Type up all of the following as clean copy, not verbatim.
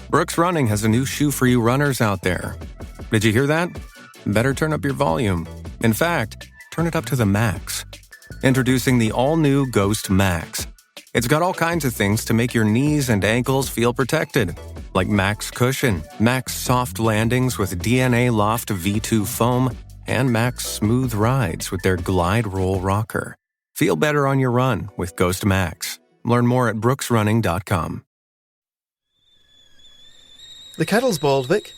Brooks Running has a new shoe for you runners out there. Did you hear that? Better turn up your volume. In fact, turn it up to the max. Introducing the all-new Ghost Max. It's got all kinds of things to make your knees and ankles feel protected. Like Max Cushion, Max Soft Landings with DNA Loft V2 foam, and Max Smooth Rides with their Glide Roll Rocker. Feel better on your run with Ghost Max. Learn more at brooksrunning.com. The kettle's boiled, Vic.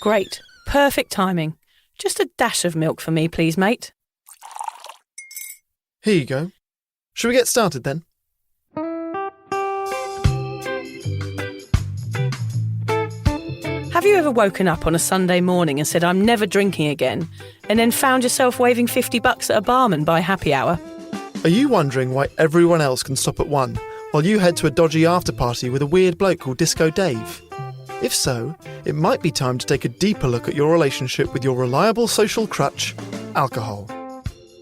Great. Perfect timing. Just a dash of milk for me, please, mate. Here you go. Shall we get started then? Have you ever woken up on a Sunday morning and said, I'm never drinking again, and then found yourself waving $50 at a barman by happy hour? Are you wondering why everyone else can stop at 1 while you head to a dodgy after-party with a weird bloke called Disco Dave? If so, it might be time to take a deeper look at your relationship with your reliable social crutch, alcohol.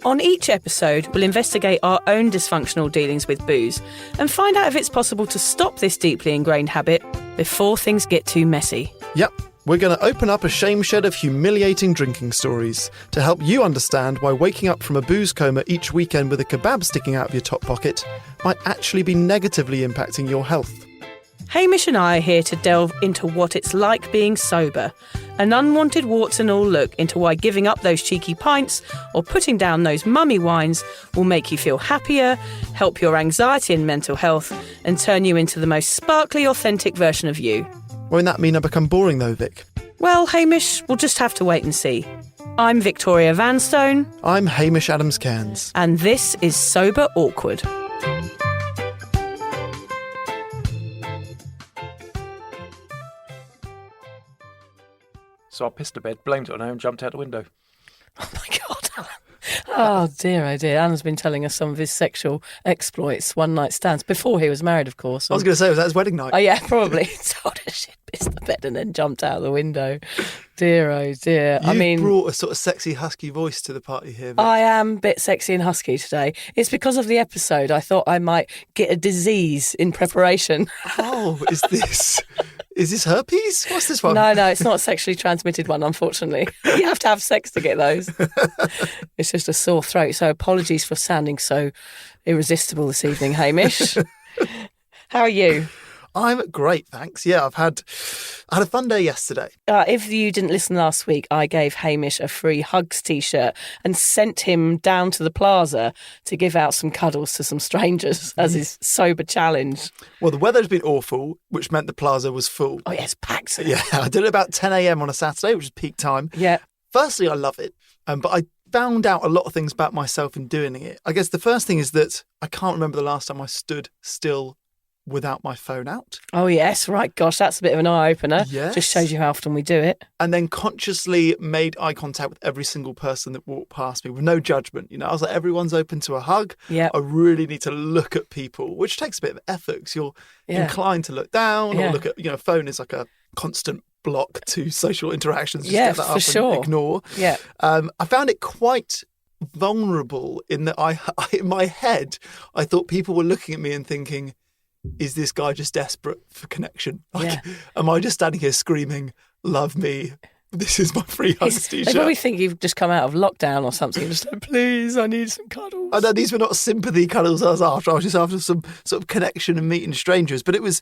On each episode, we'll investigate our own dysfunctional dealings with booze and find out if it's possible to stop this deeply ingrained habit before things get too messy. Yep, we're going to open up a shame shed of humiliating drinking stories to help you understand why waking up from a booze coma each weekend with a kebab sticking out of your top pocket might actually be negatively impacting your health. Hamish and I are here to delve into what it's like being sober, an unwanted warts and all look into why giving up those cheeky pints or putting down those mummy wines will make you feel happier, help your anxiety and mental health, and turn you into the most sparkly, authentic version of you. Won't that mean I become boring though, Vic? Well, Hamish, we'll just have to wait and see. I'm Victoria Vanstone. I'm Hamish Adams-Cairns. And this is Sober Awkward. So I pissed a bed, blamed it on her and jumped out the window. Oh my God, Alan. Oh dear, oh dear. Alan's been telling us some of his sexual exploits, one-night stands, before he was married, of course. I was going to say, was that his wedding night? Oh yeah, probably. Told her she'd pissed the bed and then jumped out the window. Dear, oh dear. You brought a sort of sexy, husky voice to the party here, Vic. I am a bit sexy and husky today. It's because of the episode. I thought I might get a disease in preparation. Oh, is this herpes? What's this one? No, it's not a sexually transmitted one, unfortunately. You have to have sex to get those. It's just a sore throat. So apologies for sounding so irresistible this evening, Hamish. How are you? I'm great, thanks. Yeah, I had a fun day yesterday. If you didn't listen last week, I gave Hamish a free hugs T-shirt and sent him down to the plaza to give out some cuddles to some strangers as his sober challenge. Well, the weather's been awful, which meant the plaza was full. Oh, yes, packed. Yeah, I did it about 10 a.m. on a Saturday, which is peak time. Yeah. Firstly, I love it, but I found out a lot of things about myself in doing it. I guess the first thing is that I can't remember the last time I stood still without my phone out. Oh, yes. Right. Gosh, that's a bit of an eye-opener. Yes. Just shows you how often we do it. And then consciously made eye contact with every single person that walked past me with no judgment. You know, I was like, everyone's open to a hug. Yeah. I really need to look at people, which takes a bit of effort because you're inclined to look down or look at, phone is like a constant block to social interactions. Just get that up and ignore. Yeah. I found it quite vulnerable in that I in my head, I thought people were looking at me and thinking, is this guy just desperate for connection? Am I just standing here screaming, love me? This is my free hugs T-shirt. They probably think you've just come out of lockdown or something. You're just like, please, I need some cuddles. I know these were not sympathy cuddles I was after. I was just after some sort of connection and meeting strangers. But it was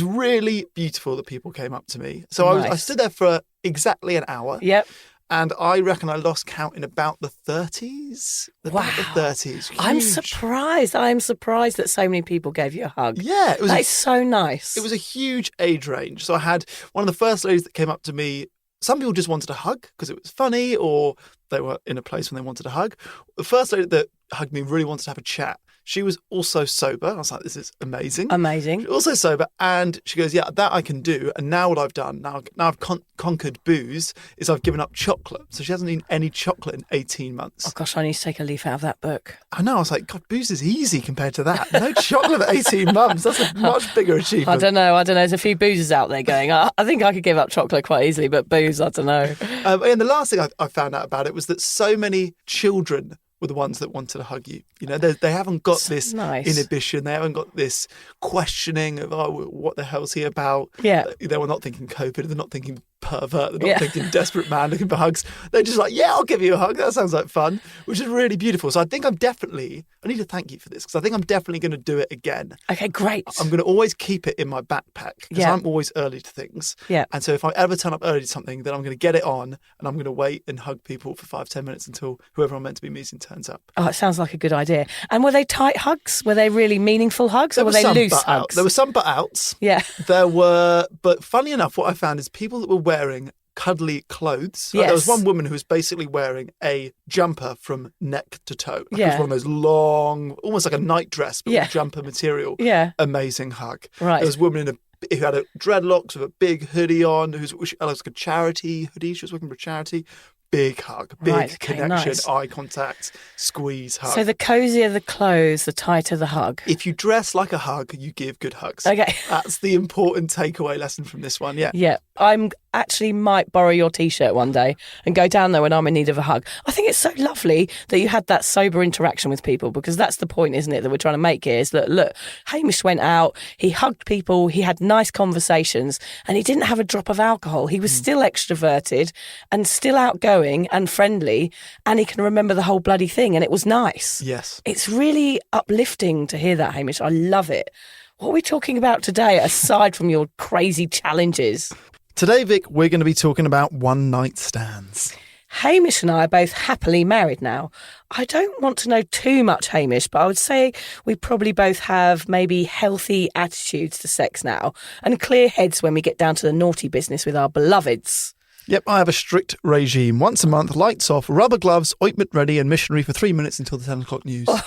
really beautiful that people came up to me. So I stood there for exactly an hour. Yep. And I reckon I lost count in about the 30s. Wow. The 30s. Huge. I'm surprised that so many people gave you a hug. Yeah. That is so nice. It was a huge age range. So I had one of the first ladies that came up to me. Some people just wanted a hug because it was funny or they were in a place when they wanted a hug. The first lady that hugged me really wanted to have a chat. She was also sober. I was like, this is amazing. Amazing. Also sober. And she goes, yeah, that I can do. And now what I've done, now I've conquered booze, is I've given up chocolate. So she hasn't eaten any chocolate in 18 months. Oh, gosh, I need to take a leaf out of that book. I know. I was like, God, booze is easy compared to that. No chocolate at 18 months. That's a much bigger achievement. I don't know. There's a few boozers out there going, I think I could give up chocolate quite easily, but booze, I don't know. And the last thing I found out about it was that so many children were the ones that wanted to hug you. You know, they haven't got this inhibition. They haven't got this questioning of, oh, what the hell's he about? Yeah. They were not thinking COVID. They're not thinking pervert. They're not thinking desperate man looking for hugs. They're just like, yeah, I'll give you a hug. That sounds like fun, which is really beautiful. So I think I need to thank you for this, because I think I'm definitely going to do it again. Okay, great. I'm going to always keep it in my backpack, because I'm always early to things. Yeah. And so if I ever turn up early to something, then I'm going to get it on and I'm going to wait and hug people for 5-10 minutes until whoever I'm meant to be meeting turns up. Oh, it sounds like a good idea. And were they tight hugs? Were they really meaningful hugs, or were they loose hugs? There were some butt outs. Yeah. But funny enough, what I found is people that were wearing cuddly clothes. Yes. There was one woman who was basically wearing a jumper from neck to toe. It was one of those long, almost like a night dress, but with jumper material. Yeah. Amazing hug. Right. There was a woman who had dreadlocks with a big hoodie on, which looks like a charity hoodie. She was working for a charity. Big hug, big connection, eye contact, squeeze, hug. So the cosier the clothes, the tighter the hug. If you dress like a hug, you give good hugs. Okay. That's the important takeaway lesson from this one, yeah. Yeah. I'm actually might borrow your T-shirt one day and go down there when I'm in need of a hug. I think it's so lovely that you had that sober interaction with people, because that's the point, isn't it, that we're trying to make here, is that, look, Hamish went out, he hugged people, he had nice conversations, and he didn't have a drop of alcohol. He was still extroverted and still outgoing and friendly, and he can remember the whole bloody thing, and it was nice. Yes. It's really uplifting to hear that, Hamish. I love it. What are we talking about today, aside from your crazy challenges? Today, Vic, we're going to be talking about one-night stands. Hamish and I are both happily married now. I don't want to know too much, Hamish, but I would say we probably both have maybe healthy attitudes to sex now, and clear heads when we get down to the naughty business with our beloveds. Yep, I have a strict regime. Once a month, lights off, rubber gloves, ointment ready, and missionary for 3 minutes until the 10 o'clock news. Oh,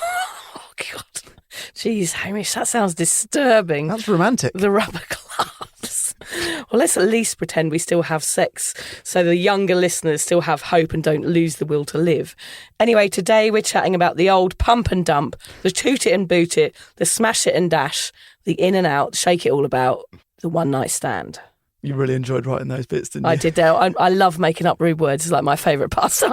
God. Jeez, Hamish, that sounds disturbing. That's romantic. The rubber gloves. Well, let's at least pretend we still have sex so the younger listeners still have hope and don't lose the will to live. Anyway, today we're chatting about the old pump and dump, the toot it and boot it, the smash it and dash, the in and out, shake it all about, the one night stand. You really enjoyed writing those bits, didn't you? I did. I love making up rude words. It's like my favourite pastime.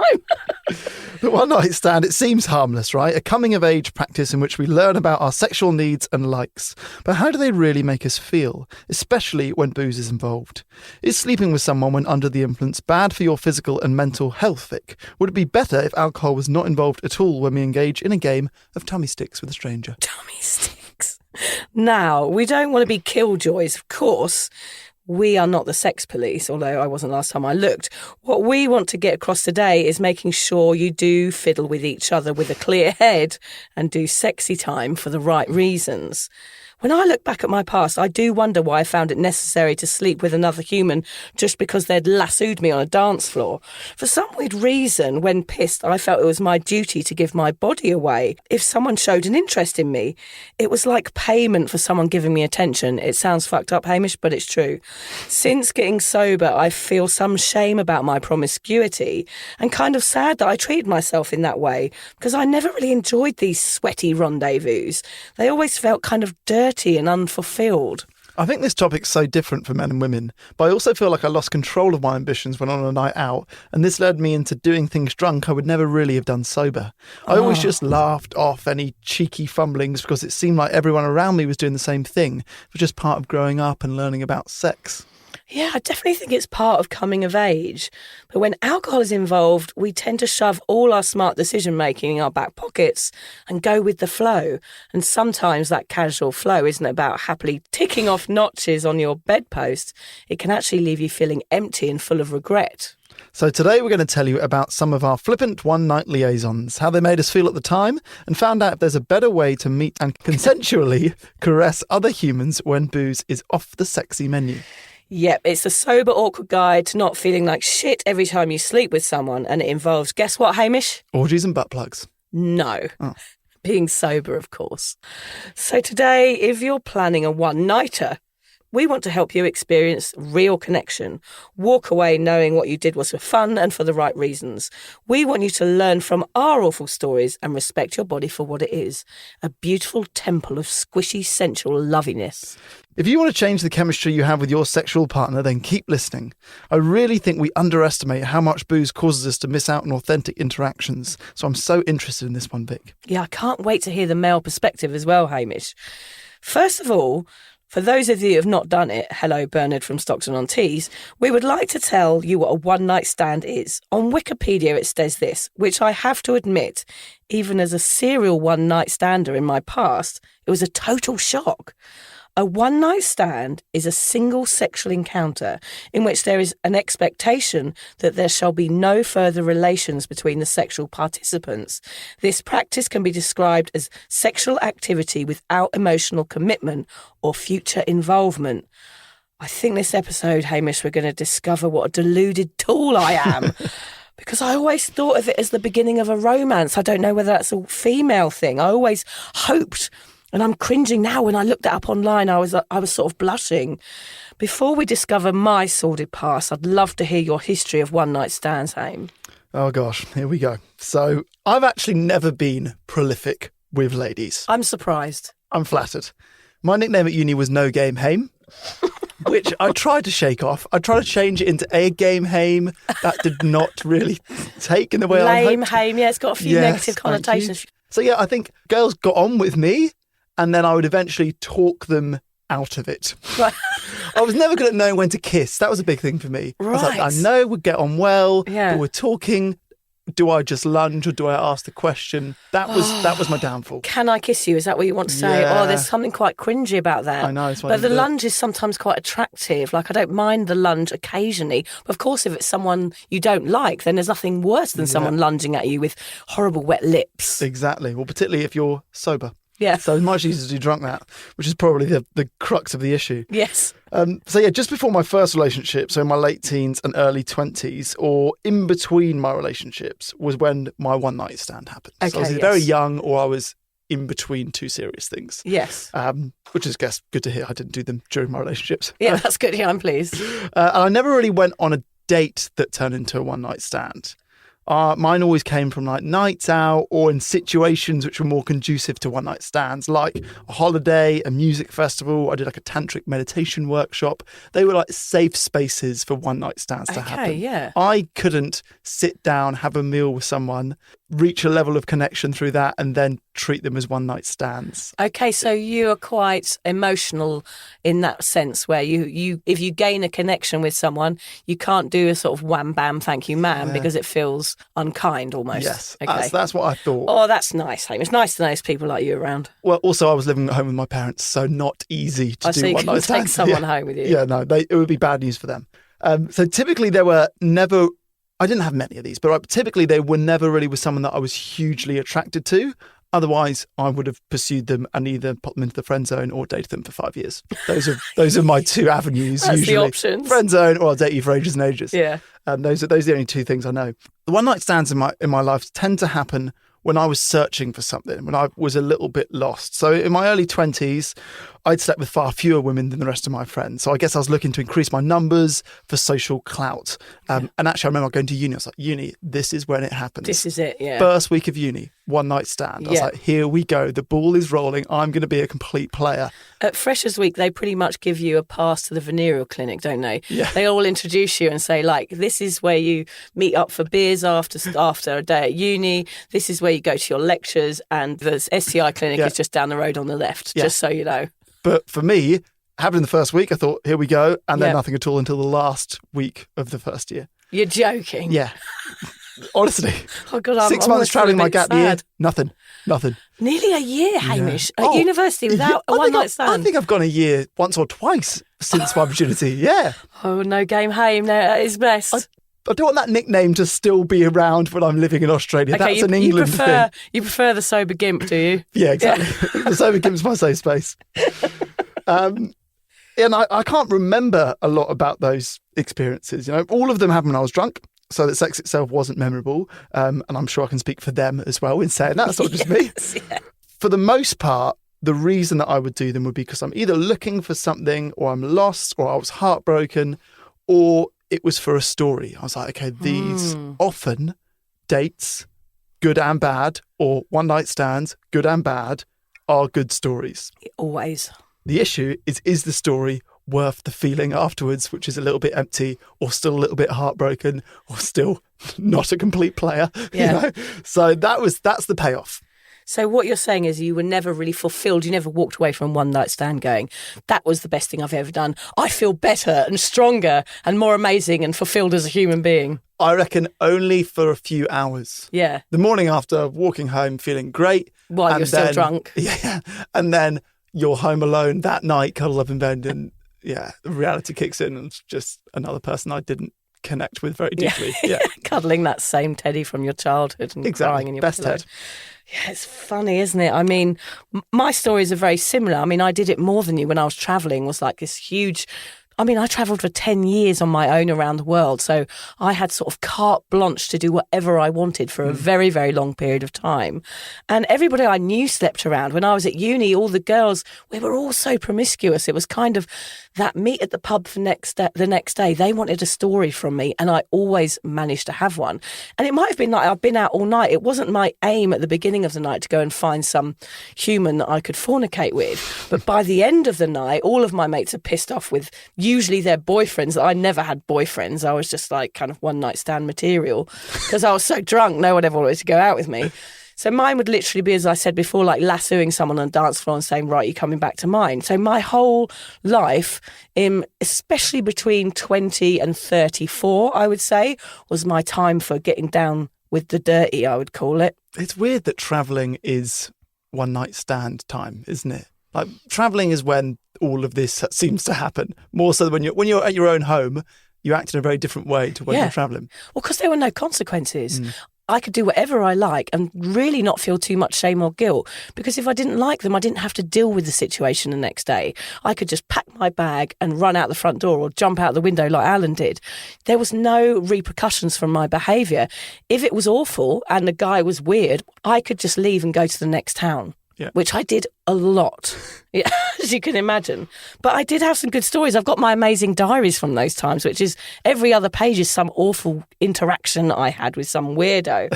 The one-night stand, it seems harmless, right? A coming-of-age practice in which we learn about our sexual needs and likes. But how do they really make us feel, especially when booze is involved? Is sleeping with someone when under the influence bad for your physical and mental health, Vic? Would it be better if alcohol was not involved at all when we engage in a game of tummy sticks with a stranger? Tummy sticks. Now, we don't want to be killjoys, of course. We are not the sex police, although I wasn't last time I looked. What we want to get across today is making sure you do fiddle with each other with a clear head and do sexy time for the right reasons. When I look back at my past, I do wonder why I found it necessary to sleep with another human just because they'd lassoed me on a dance floor. For some weird reason, when pissed, I felt it was my duty to give my body away. If someone showed an interest in me, it was like payment for someone giving me attention. It sounds fucked up, Hamish, but it's true. Since getting sober, I feel some shame about my promiscuity and kind of sad that I treated myself in that way, because I never really enjoyed these sweaty rendezvous. They always felt kind of dirty and unfulfilled. I think this topic's so different for men and women, but I also feel like I lost control of my ambitions when on a night out, and this led me into doing things drunk I would never really have done sober. I always just laughed off any cheeky fumblings because it seemed like everyone around me was doing the same thing. It was just part of growing up and learning about sex. Yeah, I definitely think it's part of coming of age. But when alcohol is involved, we tend to shove all our smart decision-making in our back pockets and go with the flow. And sometimes that casual flow isn't about happily ticking off notches on your bedpost. It can actually leave you feeling empty and full of regret. So today we're going to tell you about some of our flippant one-night liaisons, how they made us feel at the time, and found out if there's a better way to meet and consensually caress other humans when booze is off the sexy menu. Yep, it's the sober, awkward guide to not feeling like shit every time you sleep with someone, and it involves, guess what, Hamish? Orgies and butt plugs. No. Oh. Being sober, of course. So today, if you're planning a one-nighter, We want to help you experience real connection. Walk away knowing what you did was for fun and for the right reasons. We want you to learn from our awful stories and respect your body for what it is. A beautiful temple of squishy, sensual loviness. If you want to change the chemistry you have with your sexual partner, then keep listening. I really think we underestimate how much booze causes us to miss out on authentic interactions. So I'm so interested in this one, Vic. Yeah, I can't wait to hear the male perspective as well, Hamish. First of all, for those of you who have not done it, hello, Bernard from Stockton-on-Tees, we would like to tell you what a one-night stand is. On Wikipedia it says this, which I have to admit, even as a serial one-night stander in my past, it was a total shock. A one-night stand is a single sexual encounter in which there is an expectation that there shall be no further relations between the sexual participants. This practice can be described as sexual activity without emotional commitment or future involvement. I think this episode, Hamish, we're going to discover what a deluded tool I am. Because I always thought of it as the beginning of a romance. I don't know whether that's a female thing. I always hoped... And I'm cringing now. When I looked it up online, I was sort of blushing. Before we discover my sordid past, I'd love to hear your history of one-night stands, Haim. Oh, gosh. Here we go. So I've actually never been prolific with ladies. I'm surprised. I'm flattered. My nickname at uni was No Game Haim, which I tried to shake off. I tried to change it into A Game Haim. That did not really take in the way I hoped. Lame Haim, yeah, it's got a few negative connotations. So, yeah, I think girls got on with me. And then I would eventually talk them out of it. Right. I was never good at knowing when to kiss. That was a big thing for me. Right. I was like, I know we'd get on well, but we're talking. Do I just lunge or do I ask the question? That was my downfall. Can I kiss you? Is that what you want to say? Yeah. Oh, there's something quite cringy about that. I know. But the lunge is sometimes quite attractive. Like, I don't mind the lunge occasionally. But of course, if it's someone you don't like, then there's nothing worse than someone lunging at you with horrible wet lips. Exactly. Well, particularly if you're sober. Yeah. So it's much easier to do drunk that, which is probably the crux of the issue. Yes. So yeah, just before my first relationship, so in my late teens and early 20s, or in between my relationships, was when my one night stand happened. Okay, so I was either very young or I was in between two serious things. Yes. Which is, I guess, good to hear. I didn't do them during my relationships. Yeah, that's good. Yeah, I'm pleased. And I never really went on a date that turned into a one night stand. Mine always came from like nights out or in situations which were more conducive to one night stands, like a holiday, a music festival. I did like a tantric meditation workshop. They were like safe spaces for one night stands to happen. Okay, yeah. I couldn't sit down, have a meal with someone, reach a level of connection through that and then treat them as one night stands. Okay, so you are quite emotional in that sense where you if you gain a connection with someone, you can't do a sort of wham bam thank you ma'am because it feels unkind almost. Yes, okay. that's what I thought. Oh, that's nice, Hamish. It's nice to know there's people like you around. Well, also I was living at home with my parents, so not easy to do one night stands. Take someone home with you. Yeah, no, it would be bad news for them. So typically there were never... I didn't have many of these, but typically they were never really with someone that I was hugely attracted to. Otherwise, I would have pursued them and either put them into the friend zone or dated them for 5 years. Those are my two avenues. That's usually. the options. Friend zone or I'll date you for ages and ages. Yeah. Those are the only two things I know. The one night stands in my life tend to happen when I was searching for something, when I was a little bit lost. So in my early 20s, I'd slept with far fewer women than the rest of my friends. So I guess I was looking to increase my numbers for social clout. And actually, I remember going to uni. I was like, uni, this is when it happens. This is it, yeah. First week of uni, one night stand. I was like, here we go. The ball is rolling. I'm going to be a complete player. At Freshers Week, they pretty much give you a pass to the venereal clinic, don't they? Yeah. They all introduce you and say, like, this is where you meet up for beers after a day at uni. This is where you go to your lectures. And the STI clinic is just down the road on the left, just so you know. But for me, happened in the first week, I thought, here we go. And then nothing at all until the last week of the first year. You're joking? Yeah. Honestly. Oh, God, 6 months travelling my gap year, nothing. Nearly a year, Hamish, at university without a one-night stand. I think I've gone a year once or twice since my virginity, yeah. Oh, no game Haim, no, at his best. I don't want that nickname to still be around when I'm living in Australia. Okay, That's an England thing. You prefer the sober gimp, do you? Yeah, exactly. The sober gimps my safe space. And I can't remember a lot about those experiences. You know, all of them happened when I was drunk, so that sex itself wasn't memorable. And I'm sure I can speak for them as well in saying that. It's not just me. Yeah. For the most part, the reason that I would do them would be because I'm either looking for something, or I'm lost, or I was heartbroken, or it was for a story. I was like, okay, these often dates, good and bad, or one night stands, good and bad, are good stories. Always. The issue is the story worth the feeling afterwards, which is a little bit empty, or still a little bit heartbroken, or still not a complete player? Yeah. You know? So that's the payoff. So what you're saying is you were never really fulfilled. You never walked away from one night stand going, that was the best thing I've ever done. I feel better and stronger and more amazing and fulfilled as a human being. I reckon only for a few hours. Yeah. The morning after, walking home, feeling great. While you're still drunk. Yeah. And then you're home alone that night, cuddled up in bed, and the reality kicks in, and it's just another person I didn't connect with very deeply. Yeah. Cuddling that same teddy from your childhood and crying in your Best pillow. Ted. Yeah, it's funny, isn't it? I mean, my stories are very similar. I mean, I did it more than you when I was travelling. Was like this huge... I mean, I travelled for 10 years on my own around the world. So I had sort of carte blanche to do whatever I wanted for a very, very long period of time. And everybody I knew slept around. When I was at uni, all the girls, we were all so promiscuous. It was kind of that meet at the pub for the next day. They wanted a story from me, and I always managed to have one. And it might have been like I've been out all night. It wasn't my aim at the beginning of the night to go and find some human that I could fornicate with. But by the end of the night, all of my mates are pissed off with usually their boyfriends. I never had boyfriends. I was just like kind of one night stand material because I was so drunk. No one ever wanted to go out with me. So mine would literally be, as I said before, like lassoing someone on a dance floor and saying, right, you're coming back to mine. So my whole life, especially between 20 and 34, I would say, was my time for getting down with the dirty, I would call it. It's weird that travelling is one night stand time, isn't it? Like, travelling is when all of this seems to happen. More so than when you're at your own home, you act in a very different way to when you're travelling. Well, because there were no consequences. I could do whatever I like and really not feel too much shame or guilt, because if I didn't like them, I didn't have to deal with the situation the next day. I could just pack my bag and run out the front door or jump out the window like Alan did. There was no repercussions from my behaviour. If it was awful and the guy was weird, I could just leave and go to the next town. Yeah. Which I did a lot, as you can imagine. But I did have some good stories. I've got my amazing diaries from those times, which is every other page is some awful interaction I had with some weirdo.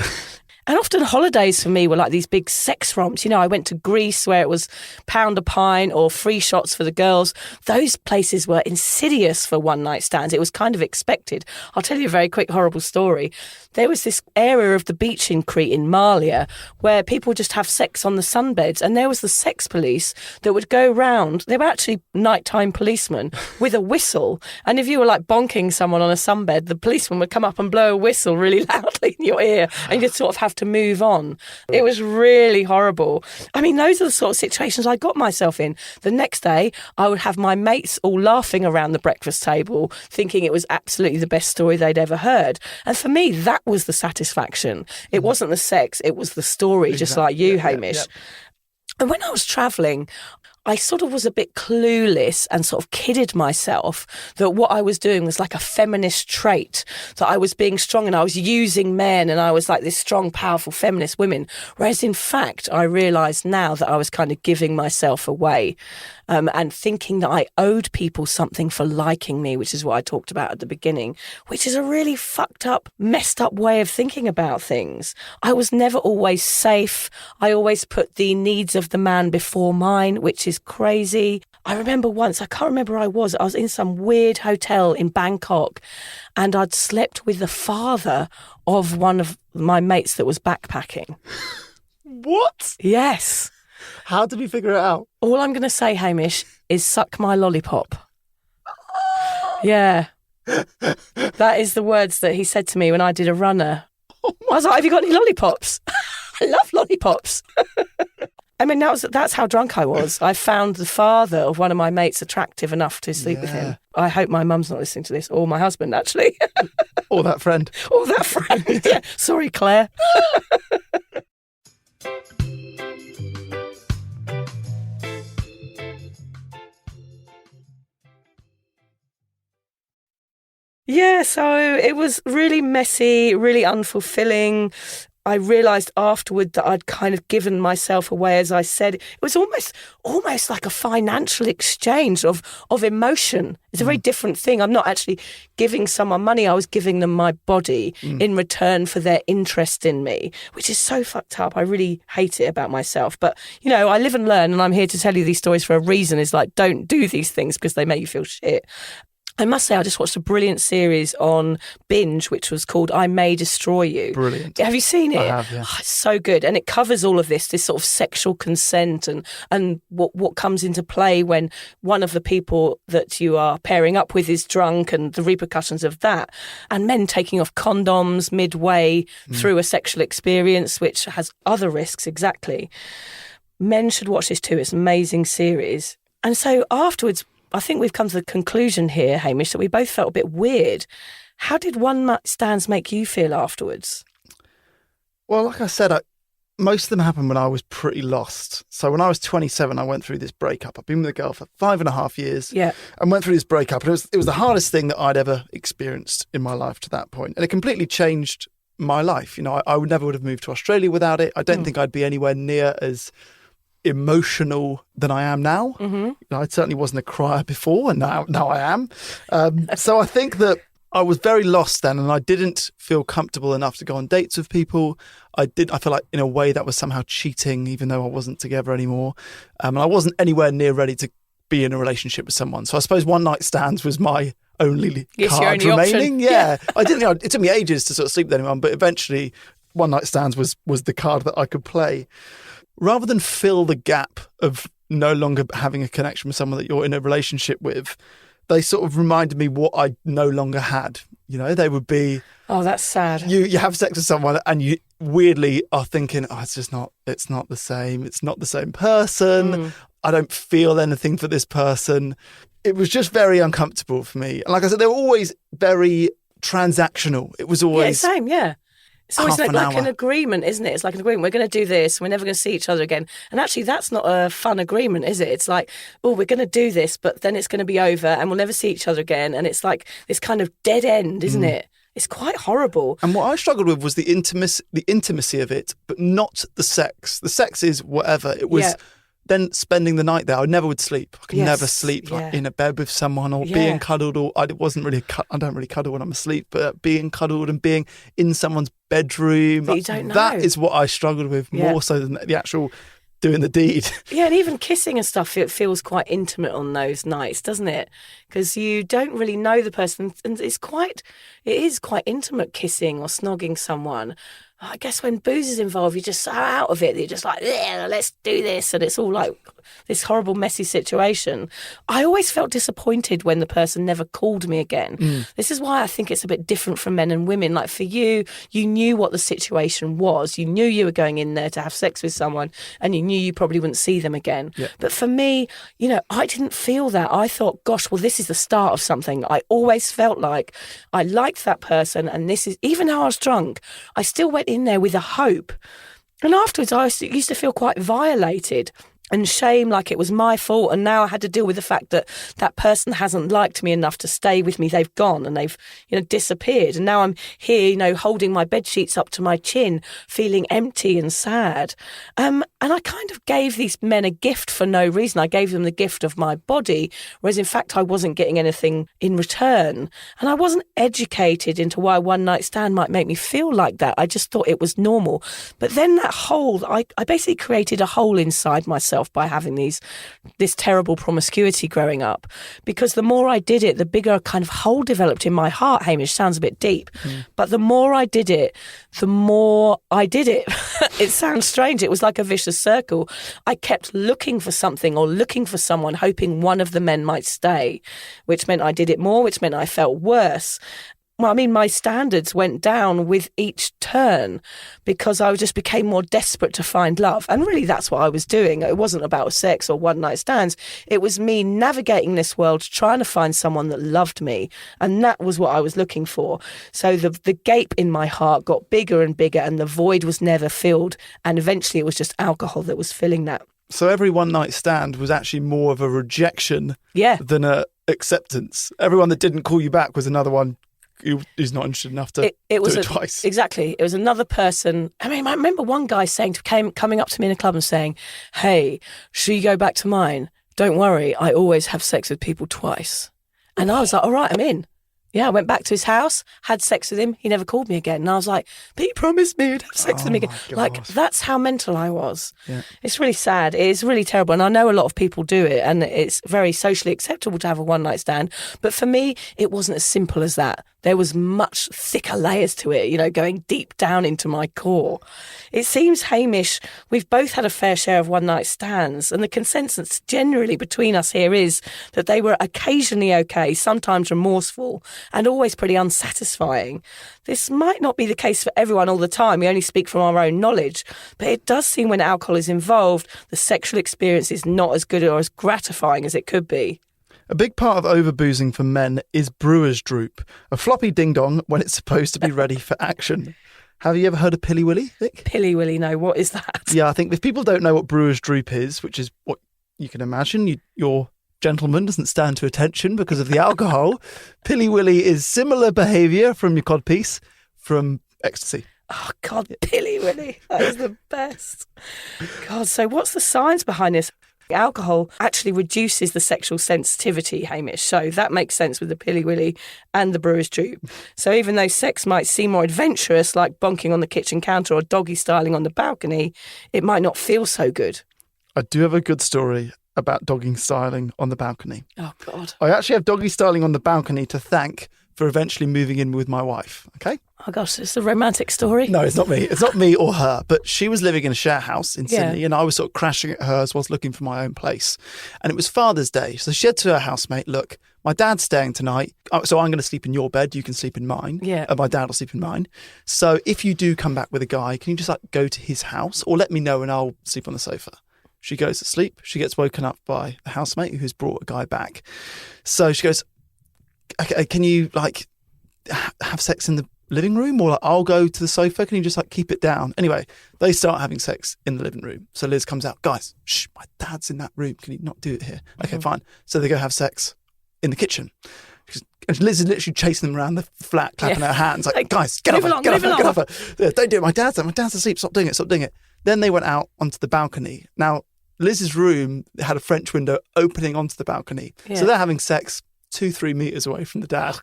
And often holidays for me were like these big sex romps. You know, I went to Greece where it was £1 a pint or free shots for the girls. Those places were insidious for one night stands. It was kind of expected. I'll tell you a very quick, horrible story. There was this area of the beach in Crete in Malia where people would just have sex on the sunbeds. And there was the sex police that would go round. They were actually nighttime policemen with a whistle. And if you were like bonking someone on a sunbed, the policeman would come up and blow a whistle really loudly in your ear. And you'd sort of have to move on. It was really horrible. I mean, those are the sort of situations I got myself in. The next day, I would have my mates all laughing around the breakfast table, thinking it was absolutely the best story they'd ever heard. And for me, that was the satisfaction. It wasn't the sex, it was the story, just like you, Hamish. And when I was travelling, I sort of was a bit clueless and sort of kidded myself that what I was doing was like a feminist trait, that I was being strong and I was using men and I was like this strong, powerful feminist woman. Whereas in fact, I realised now that I was kind of giving myself away and thinking that I owed people something for liking me, which is what I talked about at the beginning, which is a really fucked up, messed up way of thinking about things. I was never always safe. I always put the needs of the man before mine, which is crazy. I remember once, I can't remember where I was in some weird hotel in Bangkok and I'd slept with the father of one of my mates that was backpacking. What? Yes. How did we figure it out? All I'm going to say, Hamish, is suck my lollipop. Yeah. That is the words that he said to me when I did a runner. I was like, have you got any lollipops? I love lollipops. I mean, that's how drunk I was. I found the father of one of my mates attractive enough to sleep with him. I hope my mum's not listening to this, or my husband, actually. Or that friend. Or that friend, yeah. Sorry, Claire. Yeah, so it was really messy, really unfulfilling. I realised afterward that I'd kind of given myself away, as I said. It was almost like a financial exchange of emotion. It's a very different thing. I'm not actually giving someone money. I was giving them my body in return for their interest in me, which is so fucked up. I really hate it about myself. But, you know, I live and learn, and I'm here to tell you these stories for a reason. It's like, don't do these things because they make you feel shit. I must say, I just watched a brilliant series on Binge, which was called I May Destroy You. Brilliant. Have you seen it? I have, yeah. Oh, it's so good. And it covers all of this sort of sexual consent and what comes into play when one of the people that you are pairing up with is drunk and the repercussions of that. And men taking off condoms midway through a sexual experience, which has other risks, exactly. Men should watch this too. It's an amazing series. And so afterwards, I think we've come to the conclusion here, Hamish, that we both felt a bit weird. How did one-night stands make you feel afterwards? Well, like I said, most of them happened when I was pretty lost. So when I was 27, I went through this breakup. I've been with a girl for 5.5 years. Yeah. And went through this breakup. And it was the hardest thing that I'd ever experienced in my life to that point. And it completely changed my life. You know, I never would have moved to Australia without it. I don't think I'd be anywhere near as emotional than I am now. I certainly wasn't a crier before, and now I am. So I think that I was very lost then, and I didn't feel comfortable enough to go on dates with people. I feel like in a way that was somehow cheating, even though I wasn't together anymore. And I wasn't anywhere near ready to be in a relationship with someone. So I suppose one night stands was my only card remaining. Yeah. I didn't know, it took me ages to sort of sleep with anyone, but eventually one night stands was the card that I could play. Rather than fill the gap of no longer having a connection with someone that you're in a relationship with, they sort of reminded me what I no longer had. You know, they would be... Oh, that's sad. You have sex with someone and you weirdly are thinking, it's not the same. It's not the same person. I don't feel anything for this person. It was just very uncomfortable for me. And like I said, they were always very transactional. It was always... Yeah, same, yeah. It's always like hour. an agreement, isn't it? It's like an agreement. We're going to do this. We're never going to see each other again. And actually, that's not a fun agreement, is it? It's like, oh, we're going to do this, but then it's going to be over and we'll never see each other again. And it's like this kind of dead end, isn't it? It's quite horrible. And what I struggled with was the intimacy of it, but not the sex. The sex is whatever. It was... Then spending the night there, I never would sleep. I could never sleep like in a bed with someone or being cuddled. Or I don't really cuddle when I'm asleep, but being cuddled and being in someone's bedroom. But you don't know. That is what I struggled with more so than the actual doing the deed. Yeah, and even kissing and stuff, it feels quite intimate on those nights, doesn't it? Because you don't really know the person, and it is quite intimate kissing or snogging someone. I guess when booze is involved, you're just so out of it. You're just like, yeah, let's do this. And it's all like this horrible, messy situation. I always felt disappointed when the person never called me again. This is why I think it's a bit different from men and women. Like for you, you knew what the situation was. You knew you were going in there to have sex with someone and you knew you probably wouldn't see them again. Yeah. But for me, you know, I didn't feel that. I thought, gosh, well, this is the start of something. I always felt like I liked that person. And this is, even though I was drunk, I still went in there with a hope. And afterwards, I used to feel quite violated and shame, like it was my fault. And now I had to deal with the fact that that person hasn't liked me enough to stay with me. They've gone and they've, you know, disappeared. And now I'm here, you know, holding my bed sheets up to my chin, feeling empty and sad. And I kind of gave these men a gift for no reason. I gave them the gift of my body, whereas in fact I wasn't getting anything in return. And I wasn't educated into why a one night stand might make me feel like that. I just thought it was normal. But then that hole, I basically created a hole inside myself by having this terrible promiscuity growing up, because the more I did it, the bigger a kind of hole developed in my heart. Hamish, sounds a bit deep, but the more I did it, the more I did it. It sounds strange. It was like a vicious circle. I kept looking for something or looking for someone, hoping one of the men might stay, which meant I did it more, which meant I felt worse. Well, I mean, my standards went down with each turn because I just became more desperate to find love. And really, that's what I was doing. It wasn't about sex or one-night stands. It was me navigating this world, trying to find someone that loved me. And that was what I was looking for. So the gape in my heart got bigger and bigger, and the void was never filled. And eventually, it was just alcohol that was filling that. So every one-night stand was actually more of a rejection than a acceptance. Everyone that didn't call you back was another one who's not interested enough to it was do it twice. Exactly. It was another person. I mean, I remember one guy coming up to me in a club and saying, "Hey, should you go back to mine? Don't worry, I always have sex with people twice." And I was like, all right, I'm in. Yeah, I went back to his house, had sex with him. He never called me again. And I was like, but he promised me he'd have sex with me again. Like, that's how mental I was. Yeah. It's really sad. It's really terrible. And I know a lot of people do it, and it's very socially acceptable to have a one-night stand. But for me, it wasn't as simple as that. There was much thicker layers to it, you know, going deep down into my core. It seems, Hamish, we've both had a fair share of one-night stands, and the consensus generally between us here is that they were occasionally okay, sometimes remorseful, and always pretty unsatisfying. This might not be the case for everyone all the time. We only speak from our own knowledge, but it does seem when alcohol is involved, the sexual experience is not as good or as gratifying as it could be. A big part of overboozing for men is brewer's droop, a floppy ding-dong when it's supposed to be ready for action. Have you ever heard of Pilly Willy, Vic? Pilly Willy, no. What is that? Yeah, I think if people don't know what brewer's droop is, which is what you can imagine, your gentleman doesn't stand to attention because of the alcohol. Pilly Willy is similar behaviour from your codpiece, from ecstasy. Oh, God, Pilly Willy. That is the best. God, so what's the science behind this? Alcohol actually reduces the sexual sensitivity, Hamish. So that makes sense with the Pilly Willy and the brewer's droop. So even though sex might seem more adventurous, like bonking on the kitchen counter or doggy styling on the balcony, it might not feel so good. I do have a good story about doggy styling on the balcony. Oh, God. I actually have doggy styling on the balcony to thank for eventually moving in with my wife, okay? Oh, gosh, it's a romantic story. No, it's not me. It's not me or her, but she was living in a share house in Sydney, and I was sort of crashing at hers whilst looking for my own place. And it was Father's Day, so she said to her housemate, look, my dad's staying tonight, so I'm going to sleep in your bed, you can sleep in mine, and my dad will sleep in mine. So if you do come back with a guy, can you just go to his house or let me know and I'll sleep on the sofa? She goes to sleep. She gets woken up by the housemate who's brought a guy back. So she goes, okay, can you have sex in the living room, or I'll go to the sofa? Can you just keep it down? Anyway, they start having sex in the living room. So Liz comes out, guys, shh, my dad's in that room. Can you not do it here? Okay, fine. So they go have sex in the kitchen. And Liz is literally chasing them around the flat, clapping her hands, guys, get off her. Yeah, don't do it. My dad's asleep. Stop doing it. Then they went out onto the balcony. Now, Liz's room had a French window opening onto the balcony. Yeah. So they're having sex 2-3 meters away from the dad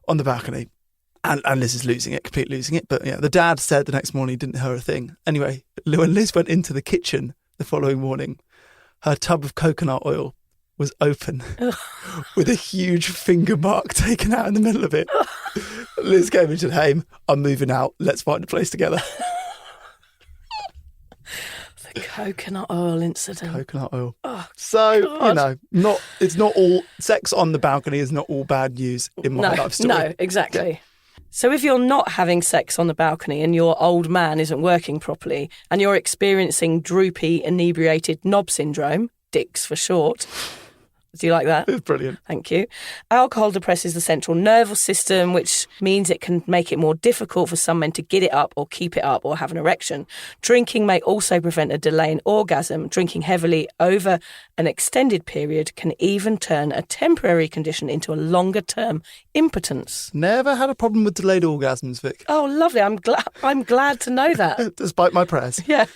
on the balcony. And Liz is completely losing it. But the dad said the next morning he didn't hear a thing. Anyway, when Liz went into the kitchen the following morning, her tub of coconut oil was open with a huge finger mark taken out in the middle of it. Liz came and said, hey, I'm moving out. Let's find a place together. The coconut oil incident. Coconut oil. Oh, so, God. it's not all, sex on the balcony is not all bad news in my life story. No, exactly. Yeah. So if you're not having sex on the balcony and your old man isn't working properly and you're experiencing droopy, inebriated knob syndrome, DICS for short. Do you like that? It's brilliant. Thank you. Alcohol depresses the central nervous system, which means it can make it more difficult for some men to get it up or keep it up or have an erection. Drinking may also prevent a delay in orgasm. Drinking heavily over an extended period can even turn a temporary condition into a longer-term impotence. Never had a problem with delayed orgasms, Vic. Oh, lovely. I'm glad to know that. Despite my prayers. Yeah.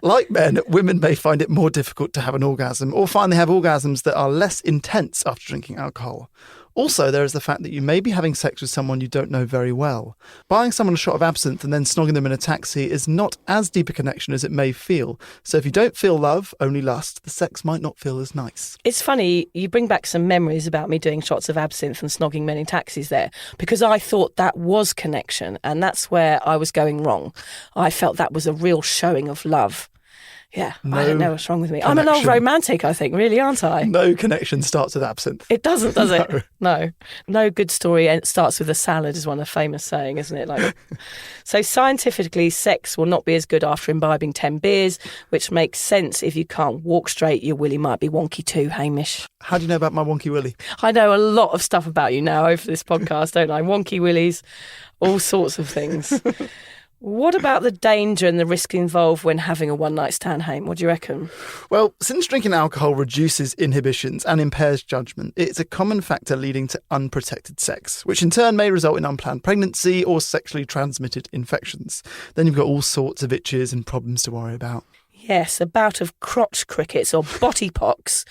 Like men, women may find it more difficult to have an orgasm or find they have orgasms that are less intense after drinking alcohol. Also, there is the fact that you may be having sex with someone you don't know very well. Buying someone a shot of absinthe and then snogging them in a taxi is not as deep a connection as it may feel. So if you don't feel love, only lust, the sex might not feel as nice. It's funny, you bring back some memories about me doing shots of absinthe and snogging men in taxis there, because I thought that was connection, and that's where I was going wrong. I felt that was a real showing of love. Yeah, I don't know what's wrong with me. Connection. I'm an old romantic, I think, really, aren't I? No connection starts with absinthe. It doesn't, does it? No. No good story starts with a salad is one of the famous saying, isn't it? So scientifically, sex will not be as good after imbibing 10 beers, which makes sense. If you can't walk straight, your willy might be wonky too, Hamish. How do you know about my wonky willy? I know a lot of stuff about you now over this podcast, don't I? Wonky willies, all sorts of things. What about the danger and the risk involved when having a one-night stand, Haim? What do you reckon? Well, since drinking alcohol reduces inhibitions and impairs judgment, it's a common factor leading to unprotected sex, which in turn may result in unplanned pregnancy or sexually transmitted infections. Then you've got all sorts of itches and problems to worry about. Yes, a bout of crotch crickets or body pox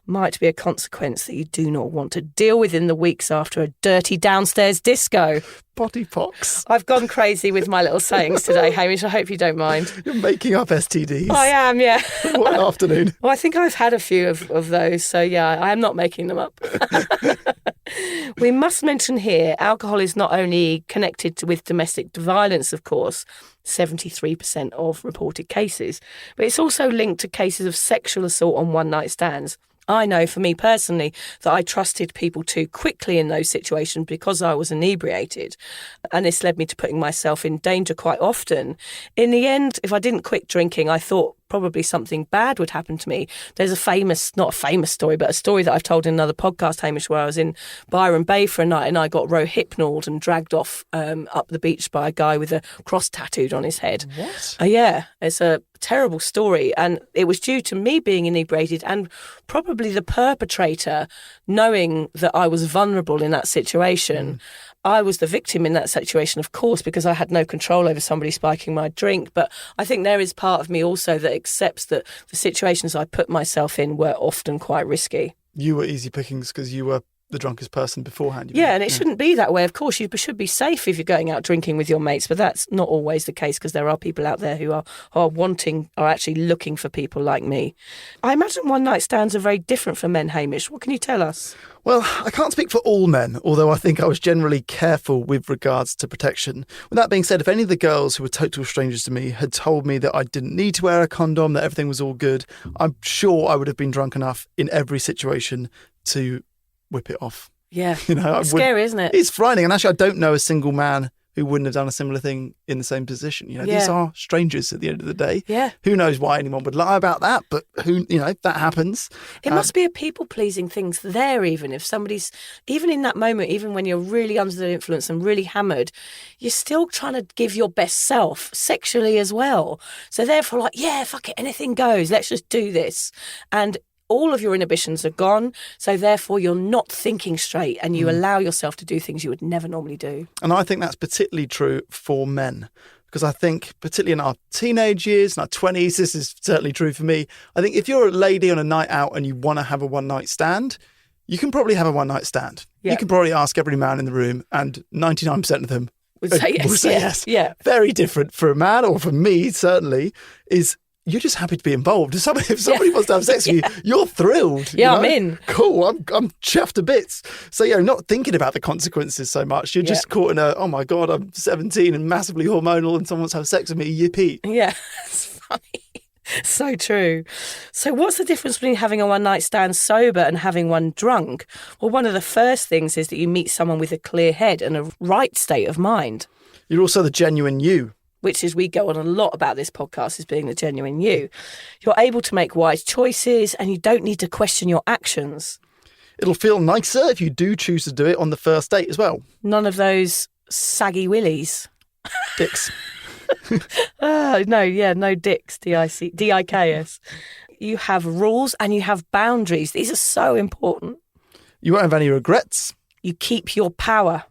might be a consequence that you do not want to deal with in the weeks after a dirty downstairs disco. Body pox? I've gone crazy with my little sayings today, Hamish. I hope you don't mind. You're making up STDs. I am, yeah. What an afternoon. Well, I think I've had a few of those, so yeah, I am not making them up. We must mention here, alcohol is not only connected with domestic violence, of course, 73% of reported cases, but it's also linked to cases of sexual assault on one-night stands. I know for me personally that I trusted people too quickly in those situations because I was inebriated, and this led me to putting myself in danger quite often. In the end, if I didn't quit drinking, I thought probably something bad would happen to me. There's not a famous story, but a story that I've told in another podcast, Hamish, where I was in Byron Bay for a night and I got rohypnoled and dragged off up the beach by a guy with a cross tattooed on his head. What? Yeah, it's a terrible story, and it was due to me being inebriated and probably the perpetrator knowing that I was vulnerable in that situation. I was the victim in that situation, of course, because I had no control over somebody spiking my drink. But I think there is part of me also that accepts that the situations I put myself in were often quite risky. You were easy pickings because you were the drunkest person beforehand. Yeah, and it shouldn't be that way. Of course, you should be safe if you're going out drinking with your mates, but that's not always the case because there are people out there who are actually looking for people like me. I imagine one-night stands are very different for men, Hamish. What can you tell us? Well, I can't speak for all men, although I think I was generally careful with regards to protection. With that being said, if any of the girls who were total strangers to me had told me that I didn't need to wear a condom, that everything was all good, I'm sure I would have been drunk enough in every situation to whip it off. Yeah, it's scary, isn't it? It's frightening. And actually, I don't know a single man who wouldn't have done a similar thing in the same position. These are strangers at the end of the day. Yeah. Who knows why anyone would lie about that, but that happens. It must be a people-pleasing thing there, even if somebody's, even in that moment, even when you're really under the influence and really hammered, you're still trying to give your best self sexually as well. So therefore, like, yeah, fuck it, anything goes. Let's just do this. And all of your inhibitions are gone, so therefore you're not thinking straight and you allow yourself to do things you would never normally do. And I think that's particularly true for men, because I think particularly in our teenage years, in our 20s, this is certainly true for me. I think if you're a lady on a night out and you want to have a one-night stand, you can probably have a one-night stand. Yeah. You can probably ask every man in the room and 99% of them would say yes. Will say yes. Yeah. Very different for a man, or for me certainly, is you're just happy to be involved. If somebody wants to have sex with you, you're thrilled. Yeah, I'm in. Cool, I'm chuffed to bits. So, not thinking about the consequences so much. You're just caught in oh my God, I'm 17 and massively hormonal and someone wants to have sex with me, yippee. Yeah, it's funny. So true. So what's the difference between having a one-night stand sober and having one drunk? Well, one of the first things is that you meet someone with a clear head and a right state of mind. You're also the genuine you. Which is, we go on a lot about this podcast as being the genuine you. You're able to make wise choices and you don't need to question your actions. It'll feel nicer if you do choose to do it on the first date as well. None of those saggy willies. Dicks. No dicks, D-I-K-S. You have rules and you have boundaries. These are so important. You won't have any regrets. You keep your power.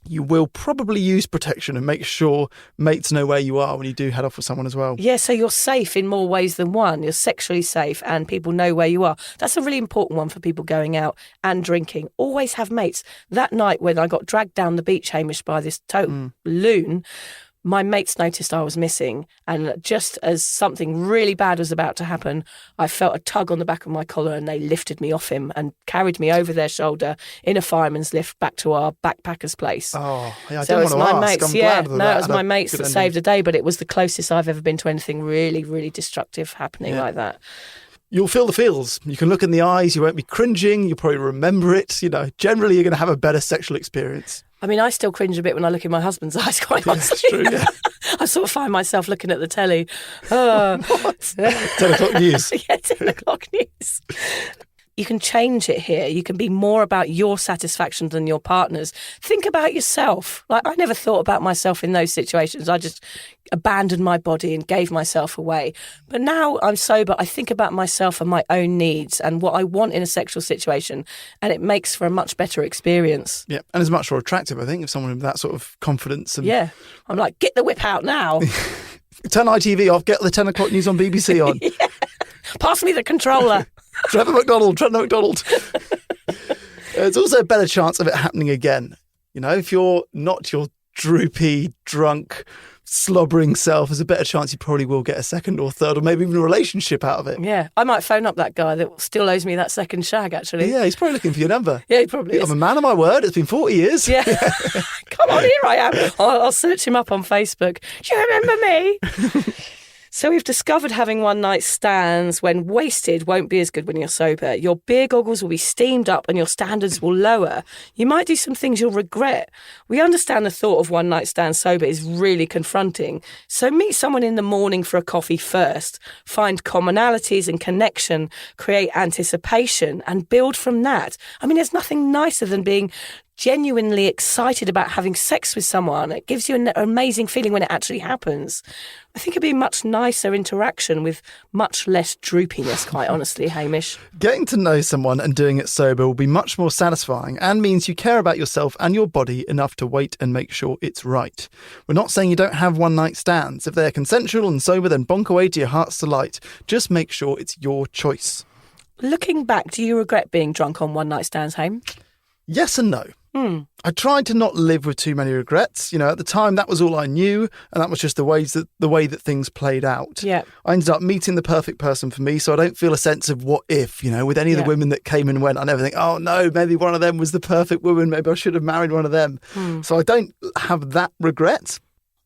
You will probably use protection and make sure mates know where you are when you do head off with someone as well. Yeah, so you're safe in more ways than one. You're sexually safe and people know where you are. That's a really important one for people going out and drinking. Always have mates. That night when I got dragged down the beach, Hamish, by this total loon, my mates noticed I was missing, and just as something really bad was about to happen, I felt a tug on the back of my collar and they lifted me off him and carried me over their shoulder in a fireman's lift back to our backpacker's place. Oh, yeah, I so don't want to ask. Mates, I'm glad that it was my mates that saved the day, but it was the closest I've ever been to anything really, really destructive happening like that. You'll feel the feels. You can look in the eyes. You won't be cringing. You'll probably remember it. Generally you're going to have a better sexual experience. I mean, I still cringe a bit when I look in my husband's eyes, quite honestly. That's true, yeah. I sort of find myself looking at the telly. What? 10 o'clock news. Yeah, 10 o'clock news. you can change it here. You can be more about your satisfaction than your partner's. Think about yourself. Like, I never thought about myself in those situations. I just abandoned my body and gave myself away. But now I'm sober, I think about myself and my own needs and what I want in a sexual situation, and it makes for a much better experience. Yeah, and it's much more attractive, I think, if someone with that sort of confidence. And Yeah, I'm like, get the whip out now. turn ITV off, get the 10 o'clock news on BBC on. Yeah. Pass me the controller. Trevor McDonald. There's also a better chance of it happening again. You know, if you're not your droopy, drunk, slobbering self, there's a better chance you probably will get a second or third or maybe even a relationship out of it. Yeah, I might phone up that guy that still owes me that second shag, actually. Yeah, he's probably looking for your number. Yeah, he probably is. I'm a man of my word. It's been 40 years. Yeah. Come on, here I am. I'll search him up on Facebook. Do you remember me? So we've discovered having one-night stands when wasted won't be as good when you're sober. Your beer goggles will be steamed up and your standards will lower. You might do some things you'll regret. We understand the thought of one-night stand sober is really confronting. So meet someone in the morning for a coffee first. Find commonalities and connection, create anticipation and build from that. I mean, there's nothing nicer than being genuinely excited about having sex with someone. It gives you an amazing feeling when it actually happens. I think it'd be a much nicer interaction with much less droopiness, quite honestly, Hamish. Getting to know someone and doing it sober will be much more satisfying and means you care about yourself and your body enough to wait and make sure it's right. We're not saying you don't have one-night stands. If they're consensual and sober, then bonk away to your heart's delight. Just make sure it's your choice. Looking back, do you regret being drunk on one-night stands, Hame? Yes and no. I tried to not live with too many regrets. You know, at the time, that was all I knew, and that was just the way that things played out. Yeah. I ended up meeting the perfect person for me, so I don't feel a sense of what if, you know, with any of the women that came and went. I never think, oh no, maybe one of them was the perfect woman. Maybe I should have married one of them. So I don't have that regret.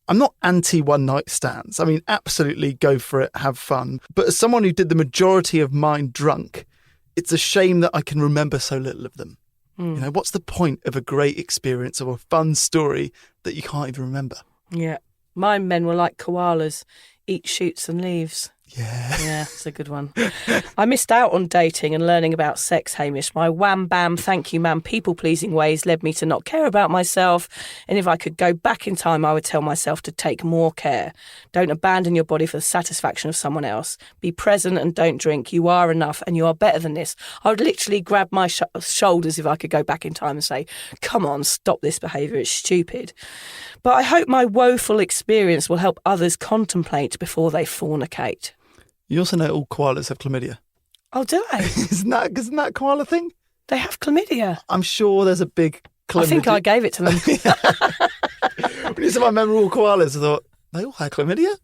I'm not anti one-night stands. I mean, absolutely go for it, have fun. But as someone who did the majority of mine drunk, it's a shame that I can remember so little of them. You know, what's the point of a great experience or a fun story that you can't even remember? Yeah. My men were like koalas, eat shoots and leaves. Yeah, it's a good one. I missed out on dating and learning about sex, Hamish. My wham bam, thank you ma'am, people-pleasing ways led me to not care about myself. And if I could go back in time, I would tell myself to take more care. Don't abandon your body for the satisfaction of someone else. Be present and don't drink. You are enough and you are better than this. I would literally grab my shoulders if I could go back in time and say, come on, stop this behaviour, it's stupid. But I hope my woeful experience will help others contemplate before they fornicate. You also know all koalas have chlamydia. Oh, do they? Isn't that a koala thing? They have chlamydia. I'm sure there's a big chlamydia. I think I gave it to them. When you said I remember all koalas, I thought, they all had chlamydia?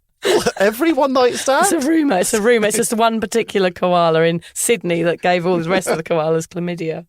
Every one-night stand? It's a rumour. It's just one particular koala in Sydney that gave all the rest of the koalas chlamydia.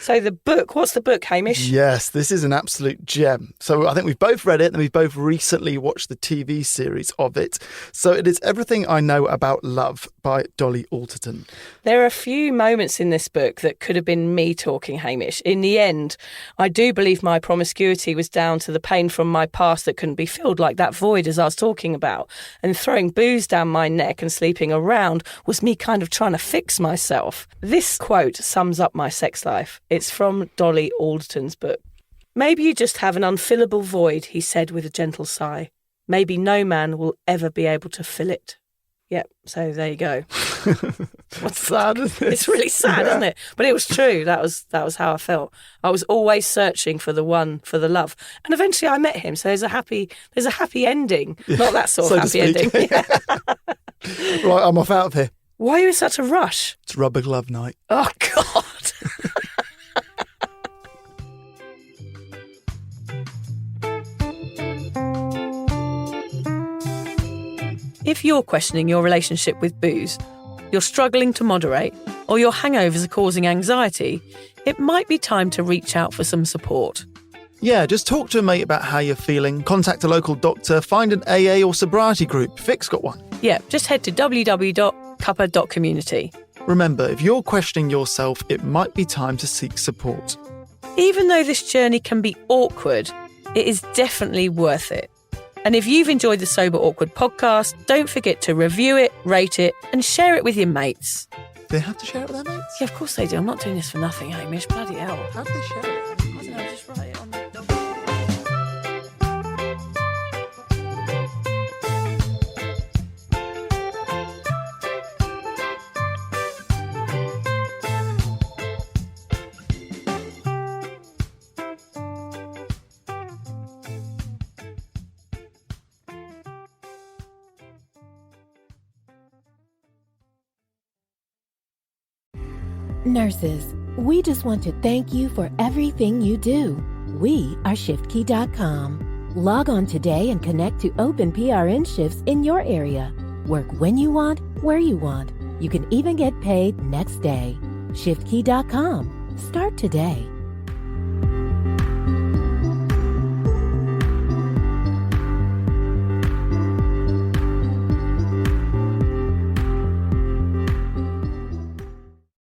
So the book, what's the book, Hamish? Yes, this is an absolute gem. So I think we've both read it and we've both recently watched the TV series of it. So it is Everything I Know About Love by Dolly Alderton. There are a few moments in this book that could have been me talking, Hamish. In the end, I do believe my promiscuity was down to the pain from my past that couldn't be filled, like that void as I was talking about. And throwing booze down my neck and sleeping around was me kind of trying to fix myself. This quote sums up my sex life. It's from Dolly Alderton's book. Maybe you just have an unfillable void, he said with a gentle sigh. Maybe no man will ever be able to fill it. Yep, so there you go. What's sad, isn't it? It's really sad, isn't it? But it was true. That was how I felt. I was always searching for the one, for the love. And eventually I met him, so there's a happy ending. Yeah. Not that sort of happy ending. Yeah. Right, I'm off out of here. Why are you in such a rush? It's rubber glove night. Oh, God. If you're questioning your relationship with booze, you're struggling to moderate, or your hangovers are causing anxiety, it might be time to reach out for some support. Yeah, just talk to a mate about how you're feeling, contact a local doctor, find an AA or sobriety group. Vic's got one. Yeah, just head to www.cuppa.community. Remember, if you're questioning yourself, it might be time to seek support. Even though this journey can be awkward, it is definitely worth it. And if you've enjoyed the Sober Awkward podcast, don't forget to review it, rate it, and share it with your mates. they have to share it with their mates? Yeah, of course they do. I'm not doing this for nothing, Hamish. Bloody hell. How do they share it? I don't know, just write it on the dog. Nurses, we just want to thank you for everything you do. We are ShiftKey.com. Log on today and connect to open PRN shifts in your area. Work when you want, where you want. You can even get paid next day. ShiftKey.com. Start today.